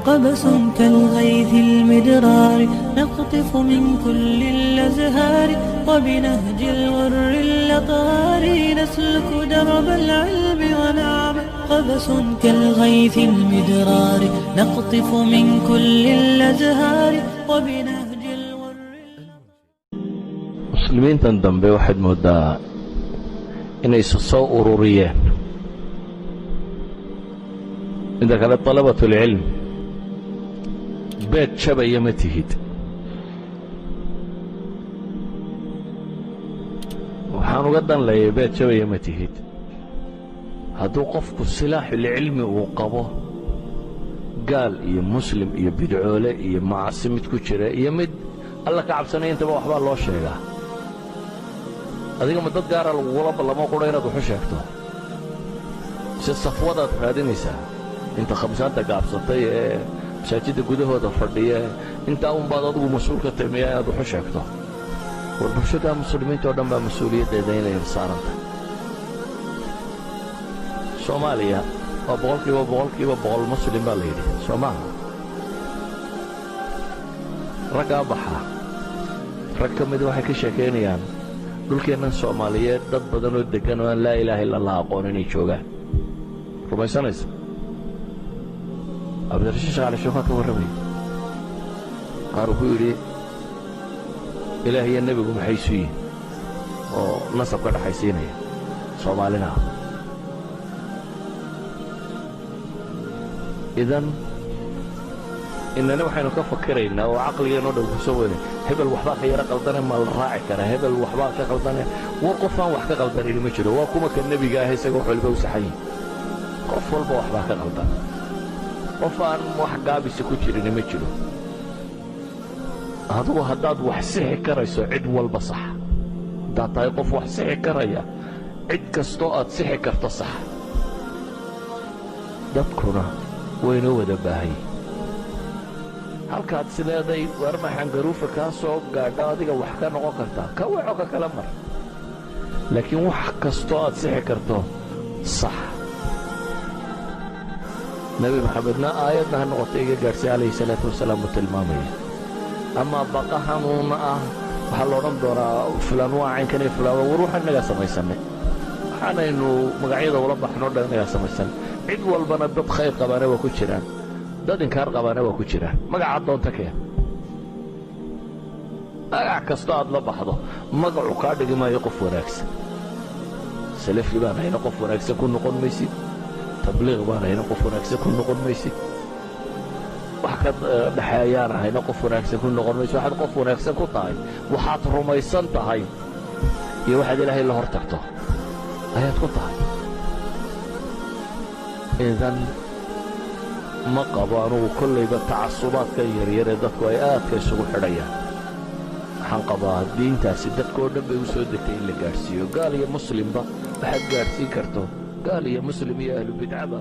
قبس كالغيث المدرار نقطف من كل الأزهار وبنهج الغر الأطهار نسلك درب العلم ونعمل قبس كالغيث المدرار نقطف من كل الأزهار وبنهج الغر. مسلمين تندمبي واحد مودا إن يسصو أروريان إذا كانت طلبة العلم بيت شبه يمتهد وحانو قدن لي بيت شبه يمتهد هادو قفك السلاح العلمي وقبه قال يا مسلم يا بدعوله يا معصمت كجرا يا مد الله كعب سنين تبا وحبا لو شيغا adiga madad gaar ah lagu lama qoro inaad wax sheegto si safwadaad raadinaysaa inta khamsaanta gaabsatay ee masaajidda gudahooda fadhiya inta uun baad adigu mas'uul ka tahay inaad wax sheegto bulshada muslimiinta oo dhan baa mas'uuliyaddeeda inay saaranta Soomaaliya waa boqolkiiba boqol muslim baa leeyahay Soomaaliya raga baxa rag kamid waxay ka sheekeynayaan dhulkeenan Soomaaliyeed dad badan oo degan oo la ilaaha illa Allah aqoon inay joogaan rumaysanaysa abdarashish ala shaqo ka warramay qaar ku yiri ilaahay iyo nabigu maxay suuyin oo nasab ka dhaxaysiinaya Soomaalina idan inana waxaynu ka fakaraynaa oo aqligeena dhow ku soo weynay hebel waxba ka yara qaldan ma la raaci kara hebel waxba ka qaldan waqofan wax ka qaldan ma jiro waa kuma ka nabiga ah isagoo xulba u saxay qof walba waxba ka qaldan qofaan wax gaabis ku jirin ma jiro adigu haddaad wax sixi karayso cid walba sax daatay qof wax sixi karaya cid kasto aad sixi karto sax dadkuna wayna wada baahay halkaad sideeday warmaxan garuufa ka soo gaadho adiga wax ka noqon kartaa ka waco ka kala mar laakiin wax kasto aad sixi karto sax nabi maxamedna aayadna noqotay gaarsiin alayhi salaatu wasalaam tilmaamay ama baqahanuna waxa loo oran doonaa fulan waa caynkan iyo fulan waa ruuxa naga samaysanay waxaanaynu magacyada wala baxno dhanaga samaysan cid walbana dad khayr qabaana waa ku jiraan dad inkaar qabaana waa ku jiraan magaca doonta keen magac kasta aad la baxdo magacu ka dhigmaayo qof wanaagsan salafi baan hayna qof wanaagsan ku noqon maysid tabliiq baan hayna qof wanaagsan ku noqon maysid wax ka dhaxayaan hayna qof wanaagsan ku noqon maysid waxaad qof wanaagsan ku tahay waxaad rumaysan tahay iyo waxaad ilaahay la hortagto ayaad ku tahay idan ما قبانو كل بتعصبات كيرير dadku ay aad ka isugu xidhayaan waxaan qabaa diinta sidadkoo dhan bay u soo degtay in la gaarsiiyo gaal iyo muslimba waxaad gaarsiin karto gaal iyo muslim iyo ahlu bidcaba